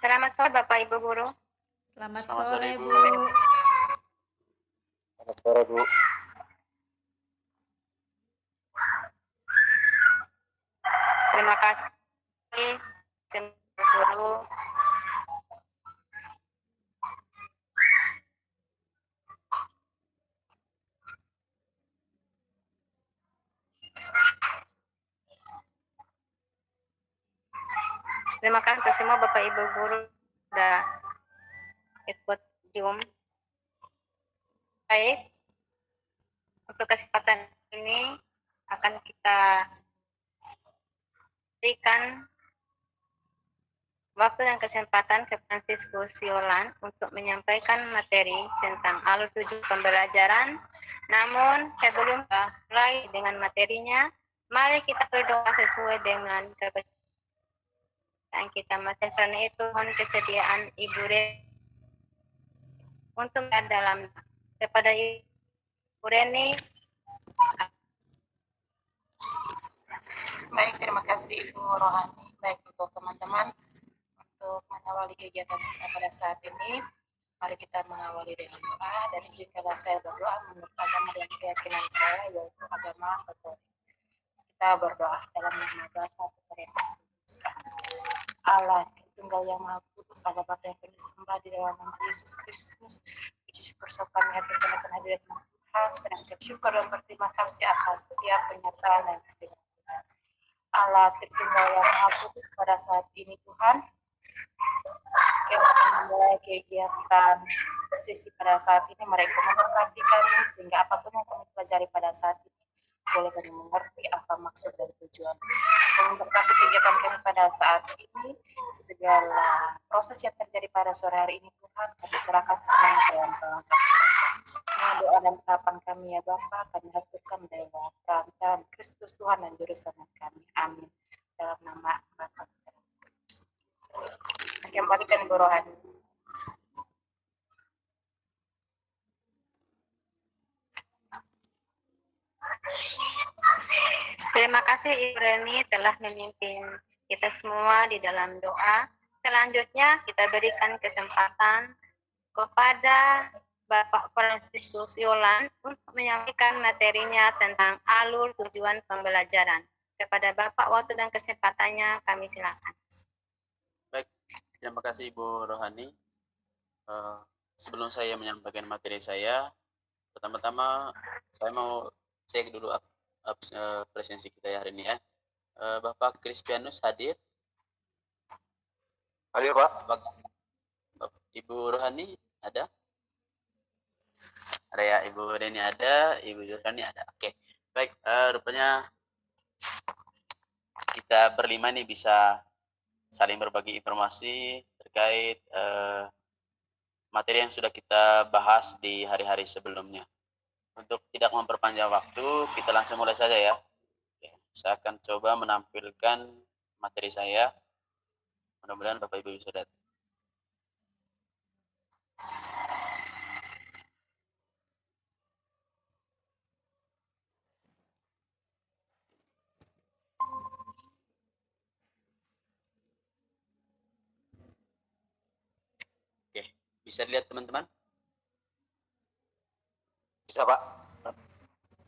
Selamat sore Bapak Ibu Guru. Selamat Selamat sore, sore, Bu. Bu. Selamat sore, Bu. Terima kasih Guru. Terima kasih untuk semua Bapak Ibu Guru sudah ikut Zoom. Baik, untuk kesempatan ini akan kita berikan waktu dan kesempatan ke Francisco Siolan untuk menyampaikan materi tentang alur tujuan pembelajaran. Namun sebelum mulai dengan materinya, mari kita berdoa sesuai dengan kepercayaan kita masing. Karena itu mohon kesediaan Ibu Reni untuk dalam kepada Ibu Reni. Baik, terima kasih Ibu Rohani. Baik untuk teman-teman, untuk mengawali kegiatan kita pada saat ini, mari kita mengawali dengan doa. Dan izinkanlah saya berdoa menurut agama dan keyakinan saya, yaitu agama Katolik. Kita berdoa dalam nama Bapa, Putra, dan Roh Kudus. Allah Tritunggal yang Maha Kudus, Allah Bapa yang disembah di dalam nama Yesus Kristus. Puji syukur serta menghadapkan hadirat Tuhan, sedang syukur dan berterima kasih atas setiap pernyataan dan kebenaran. Allah Tritunggal yang Maha Kudus, pada saat ini Tuhan, kita akan memulai kegiatan sesi pada saat ini. Mereka memberkati kami sehingga apapun yang kami pelajari pada saat ini boleh kami mengerti apa maksud dan tujuan. Kami memberkati kegiatan kami pada saat ini, segala proses yang terjadi pada sore hari ini Tuhan kami serahkan semuanya ke dalam tangan Kami. Doa dan harapan kami ya Bapa, kami haturkan Dewa Perantaraan Kristus Tuhan dan Juru Selamat kami. Amin. Dalam nama Bapa. Kembalikan Ibu Rohani. Terima kasih Ibu Reni telah memimpin kita semua di dalam doa. Selanjutnya kita berikan kesempatan kepada Bapak Francisco Siolan untuk menyampaikan materinya tentang alur tujuan pembelajaran. Kepada Bapak waktu dan kesempatannya kami silakan. Baik, terima kasih Ibu Rohani. Sebelum saya menyampaikan materi saya, pertama-tama saya mau cek dulu presensi kita hari ini ya. Bapak Kristianus hadir? Hadir Pak. Ibu Rohani ada? Ada ya, Ibu Reni ada, Ibu Rohani ada. Oke, baik. Rupanya kita berlima nih bisa saling berbagi informasi terkait materi yang sudah kita bahas di hari-hari sebelumnya. Untuk tidak memperpanjang waktu, kita langsung mulai saja ya. Oke, saya akan coba menampilkan materi saya. Mudah-mudahan Bapak Ibu bisa lihat. Oke, bisa dilihat teman-teman? Bisa Pak.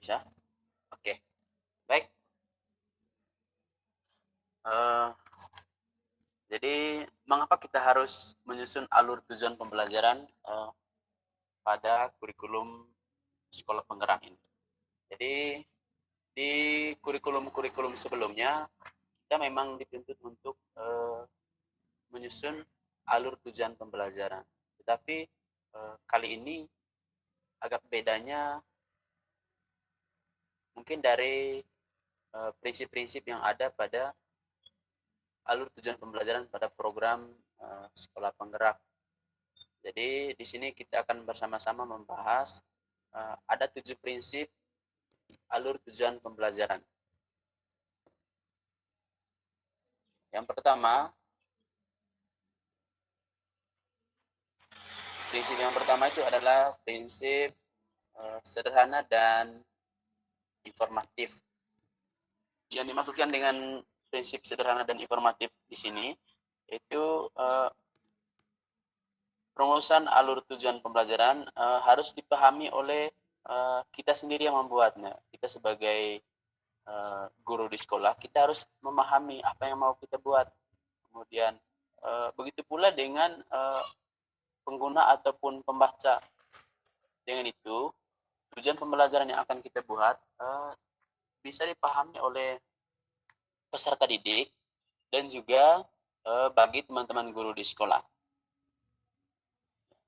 Bisa? Oke, baik. Jadi mengapa kita harus menyusun alur tujuan pembelajaran pada kurikulum sekolah penggerak ini? Jadi di kurikulum sebelumnya kita memang dituntut untuk menyusun alur tujuan pembelajaran. Tetapi kali ini agak bedanya mungkin dari prinsip-prinsip yang ada pada alur tujuan pembelajaran pada program sekolah penggerak. Jadi di sini kita akan bersama-sama membahas ada 7 prinsip alur tujuan pembelajaran. Yang pertama, prinsip yang pertama itu adalah prinsip sederhana dan informatif. Yang dimaksudkan dengan prinsip sederhana dan informatif di sini itu Perumusan alur tujuan pembelajaran harus dipahami oleh kita sendiri yang membuatnya. Kita sebagai guru di sekolah, kita harus memahami apa yang mau kita buat. Kemudian begitu pula dengan pengguna ataupun pembaca. Dengan itu, tujuan pembelajaran yang akan kita buat bisa dipahami oleh peserta didik dan juga bagi teman-teman guru di sekolah.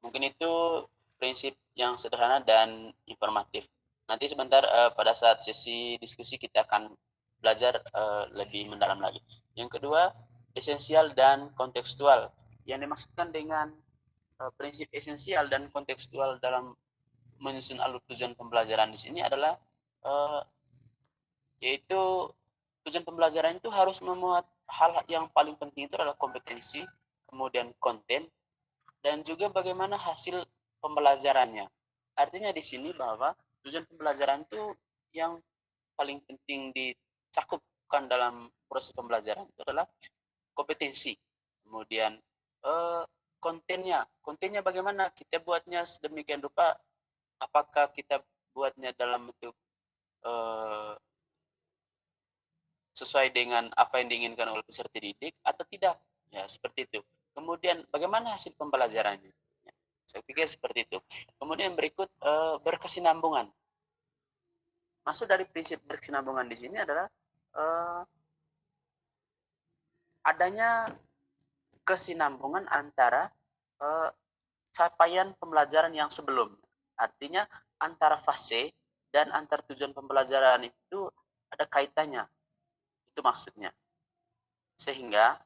Mungkin itu prinsip yang sederhana dan informatif. Nanti sebentar pada saat sesi diskusi kita akan belajar lebih mendalam lagi. Yang kedua, esensial dan kontekstual. Yang dimaksudkan dengan prinsip esensial dan kontekstual dalam menyusun alur tujuan pembelajaran di sini adalah yaitu tujuan pembelajaran itu harus memuat hal yang paling penting itu adalah kompetensi, kemudian konten, dan juga bagaimana hasil pembelajarannya. Artinya di sini bahwa tujuan pembelajaran itu yang paling penting dicakupkan dalam proses pembelajaran itu adalah kompetensi. Kemudian kontennya bagaimana kita buatnya sedemikian rupa, apakah kita buatnya dalam bentuk sesuai dengan apa yang diinginkan oleh peserta didik atau tidak, ya seperti itu. Kemudian bagaimana hasil pembelajarannya, ya, saya pikir seperti itu. Kemudian berikut berkesinambungan. Maksud dari prinsip berkesinambungan di sini adalah adanya kesinambungan antara capaian pembelajaran yang sebelum. Artinya antara fase dan antar tujuan pembelajaran itu ada kaitannya. Itu maksudnya. Sehingga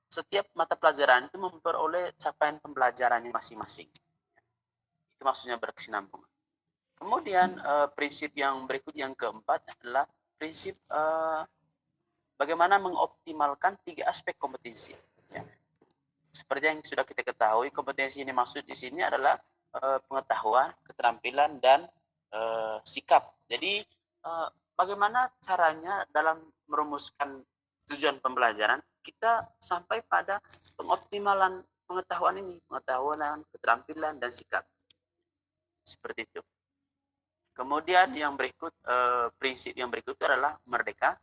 setiap mata pelajaran itu memperoleh capaian pembelajarannya masing-masing. Itu maksudnya berkesinambungan. Kemudian prinsip yang berikut yang keempat adalah prinsip bagaimana mengoptimalkan 3 aspek kompetensi. Ya. Seperti yang sudah kita ketahui, kompetensi ini maksud di sini adalah pengetahuan, keterampilan, dan sikap. Jadi bagaimana caranya dalam merumuskan tujuan pembelajaran kita sampai pada pengoptimalan pengetahuan ini, pengetahuan, keterampilan, dan sikap. Seperti itu. Kemudian yang berikut, prinsip yang berikut adalah merdeka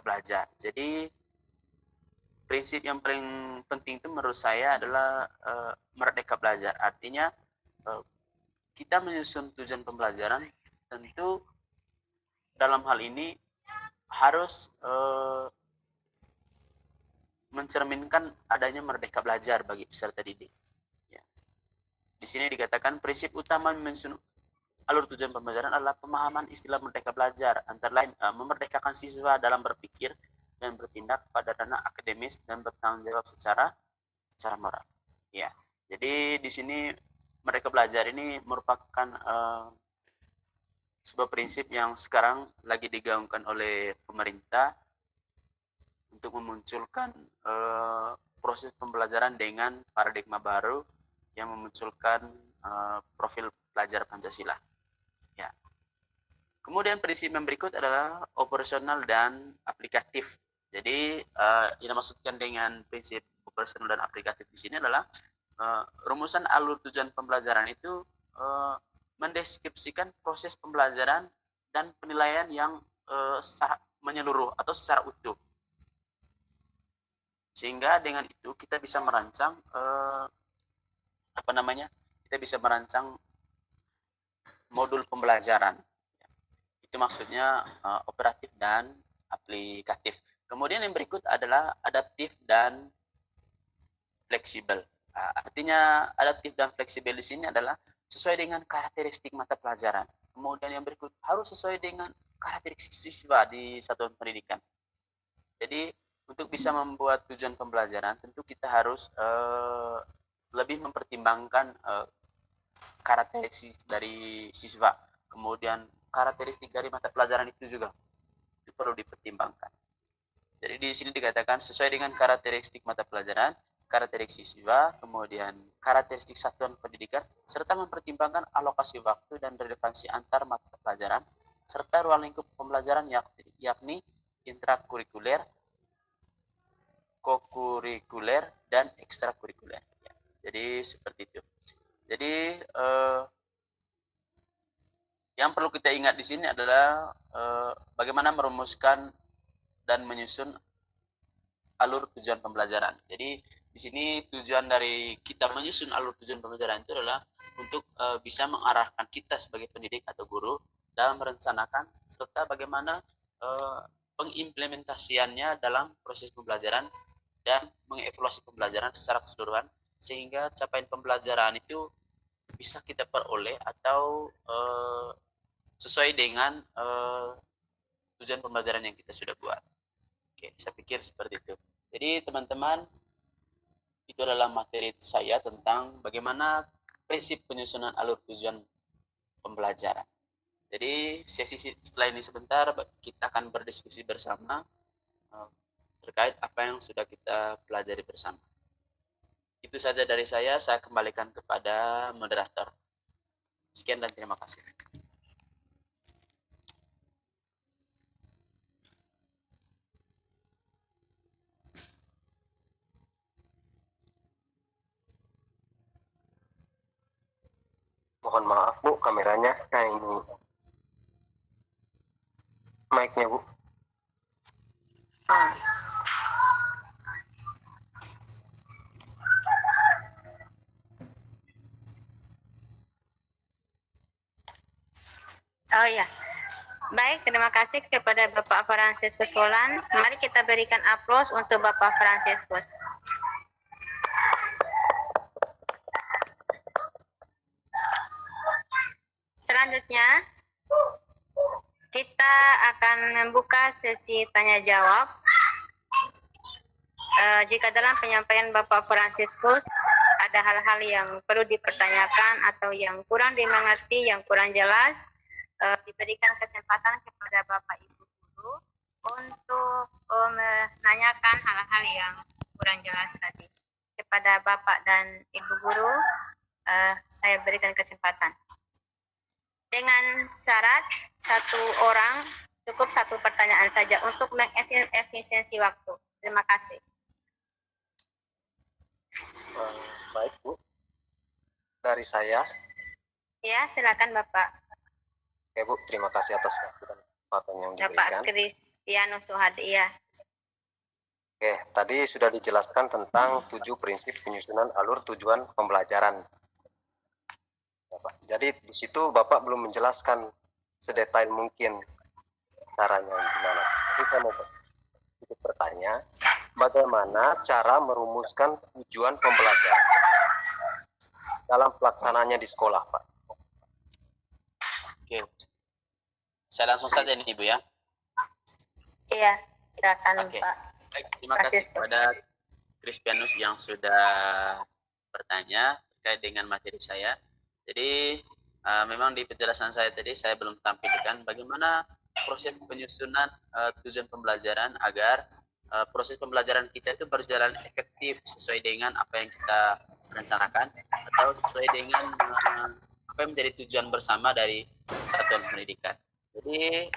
belajar. Jadi prinsip yang paling penting itu menurut saya adalah merdeka belajar. Artinya kita menyusun tujuan pembelajaran tentu dalam hal ini harus mencerminkan adanya merdeka belajar bagi peserta didik. Ya. Di sini dikatakan prinsip utama menyusun alur tujuan pembelajaran adalah pemahaman istilah merdeka belajar, antara lain memerdekakan siswa dalam berpikir dan bertindak pada ranah akademis dan bertanggung jawab secara moral. Ya, jadi di sini merdeka belajar ini merupakan sebuah prinsip yang sekarang lagi digaungkan oleh pemerintah untuk memunculkan proses pembelajaran dengan paradigma baru yang memunculkan profil pelajar Pancasila. Ya. Kemudian prinsip yang berikut adalah operasional dan aplikatif. Jadi yang dimaksudkan dengan prinsip operasional dan aplikatif di sini adalah rumusan alur tujuan pembelajaran itu mendeskripsikan proses pembelajaran dan penilaian yang secara menyeluruh atau secara utuh. Sehingga dengan itu kita bisa merancang kita bisa merancang modul pembelajaran. Itu maksudnya operatif dan aplikatif. Kemudian yang berikut adalah adaptif dan fleksibel. Artinya adaptif dan fleksibel di sini adalah sesuai dengan karakteristik mata pelajaran. Kemudian yang berikut harus sesuai dengan karakteristik siswa di satuan pendidikan. Jadi untuk bisa membuat tujuan pembelajaran tentu kita harus lebih mempertimbangkan karakteristik dari siswa. Kemudian karakteristik dari mata pelajaran itu juga itu perlu dipertimbangkan. Jadi di sini dikatakan sesuai dengan karakteristik mata pelajaran, karakteristik siswa, kemudian karakteristik satuan pendidikan, serta mempertimbangkan alokasi waktu dan relevansi antar mata pelajaran, serta ruang lingkup pembelajaran yakni intrakurikuler, kokurikuler dan ekstrakurikuler. Jadi seperti itu. Jadi yang perlu kita ingat di sini adalah bagaimana merumuskan dan menyusun alur tujuan pembelajaran. Jadi di sini tujuan dari kita menyusun alur tujuan pembelajaran itu adalah untuk bisa mengarahkan kita sebagai pendidik atau guru dalam merencanakan serta bagaimana pengimplementasiannya dalam proses pembelajaran dan mengevaluasi pembelajaran secara keseluruhan sehingga capaian pembelajaran itu bisa kita peroleh atau sesuai dengan tujuan pembelajaran yang kita sudah buat. Oke, saya pikir seperti itu. Jadi teman-teman, itu adalah materi saya tentang bagaimana prinsip penyusunan alur tujuan pembelajaran. Jadi sesi setelah ini sebentar kita akan berdiskusi bersama terkait apa yang sudah kita pelajari bersama. Itu saja dari saya kembalikan kepada moderator. Sekian dan terima kasih. Mohon maaf Bu, kameranya. Nah ini mic-nya Bu. Oh ya, baik, terima kasih kepada Bapak Fransiskus Solan. Mari kita berikan aplaus untuk Bapak Fransiskus. Selanjutnya, kita akan membuka sesi tanya jawab. Jika dalam penyampaian Bapak Fransiskus ada hal-hal yang perlu dipertanyakan atau yang kurang dimengerti, yang kurang jelas, diberikan kesempatan kepada Bapak Ibu Guru untuk menanyakan hal-hal yang kurang jelas tadi. Kepada Bapak dan Ibu Guru, saya berikan kesempatan. Dengan syarat satu orang cukup satu pertanyaan saja untuk mengefisiensi waktu. Terima kasih. Baik Bu, dari saya. Ya, silakan Bapak. Oke Bu, terima kasih atas waktu dan kesempatan yang diberikan. Bapak Kristianus Suhadi, ya. Oke, tadi sudah dijelaskan tentang 7 prinsip penyusunan alur tujuan pembelajaran. Bapak. Jadi di situ Bapak belum menjelaskan sedetail mungkin caranya gimana. Jadi saya mau bertanya, bagaimana cara merumuskan tujuan pembelajaran dalam pelaksananya di sekolah, Pak? Oke. Saya langsung saja nih Ibu ya. Iya, silakan Oke. Pak. Baik, terima kasih kepada Kristianus yang sudah bertanya terkait dengan materi saya. Jadi memang di penjelasan saya tadi saya belum tampilkan bagaimana proses penyusunan tujuan pembelajaran agar proses pembelajaran kita itu berjalan efektif sesuai dengan apa yang kita rencanakan atau sesuai dengan apa yang menjadi tujuan bersama dari satuan pendidikan. Jadi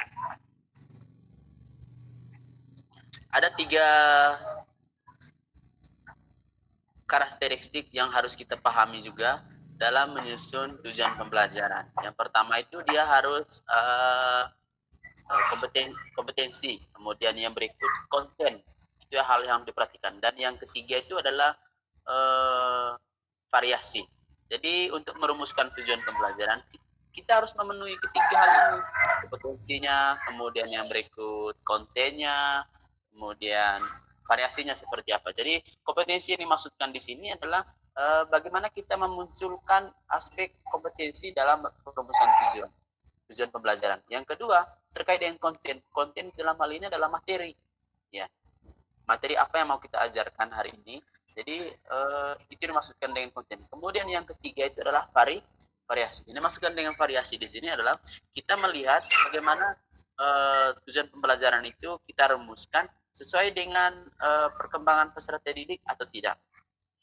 ada 3 karakteristik yang harus kita pahami juga dalam menyusun tujuan pembelajaran. Yang pertama itu dia harus kompetensi, kemudian yang berikut konten, itu hal yang diperhatikan, dan yang ketiga itu adalah variasi. Jadi untuk merumuskan tujuan pembelajaran kita harus memenuhi ketiga hal ini, kompetensinya, kemudian yang berikut kontennya, kemudian variasinya seperti apa. Jadi kompetensi yang dimaksudkan di sini adalah bagaimana kita memunculkan aspek kompetensi dalam perumusan tujuan pembelajaran. Yang kedua terkait dengan konten dalam hal ini adalah materi, ya, materi apa yang mau kita ajarkan hari ini. Jadi itu dimaksudkan dengan konten. Kemudian yang ketiga itu adalah variasi. Ini dimaksudkan dengan variasi di sini adalah kita melihat bagaimana tujuan pembelajaran itu kita rumuskan sesuai dengan perkembangan peserta didik atau tidak.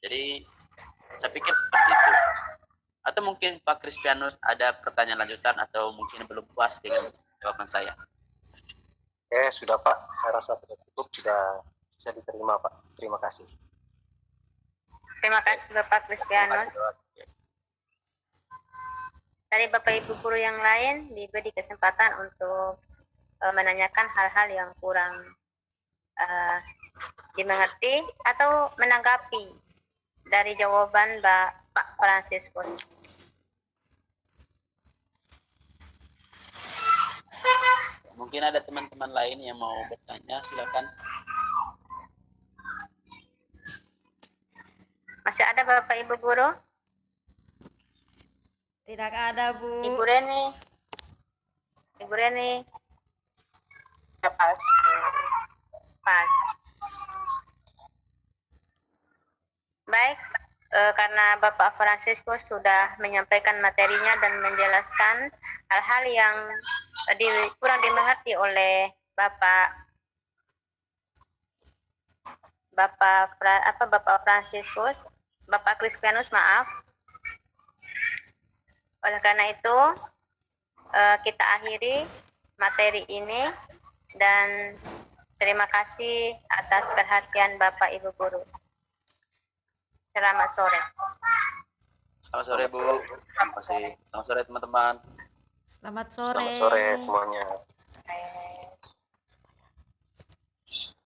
Jadi saya pikir seperti itu. Atau mungkin Pak Kristianus ada pertanyaan lanjutan atau mungkin belum puas dengan jawaban saya? Oke, sudah Pak. Saya rasa cukup, sudah bisa diterima, Pak. Terima kasih. Terima kasih Bapak Kristianus. Dari Bapak Ibu guru yang lain diberi kesempatan untuk menanyakan hal-hal yang kurang dimengerti atau menanggapi dari jawaban Pak Fransiskus. Mungkin ada teman-teman lain yang mau bertanya, silakan. Masih ada Bapak Ibu guru? Tidak ada, Bu. Ibu Reni. Ibu Reni. Pas. Pas. Baik, karena Bapak Fransiskus sudah menyampaikan materinya dan menjelaskan hal-hal yang kurang dimengerti oleh Bapak Fransiskus, Bapak Kristianus, maaf. Oleh karena itu, kita akhiri materi ini dan terima kasih atas perhatian Bapak Ibu guru. Selamat sore. Selamat sore, Bu. Terima kasih. Selamat sore, teman-teman. Selamat sore. Selamat sore semuanya.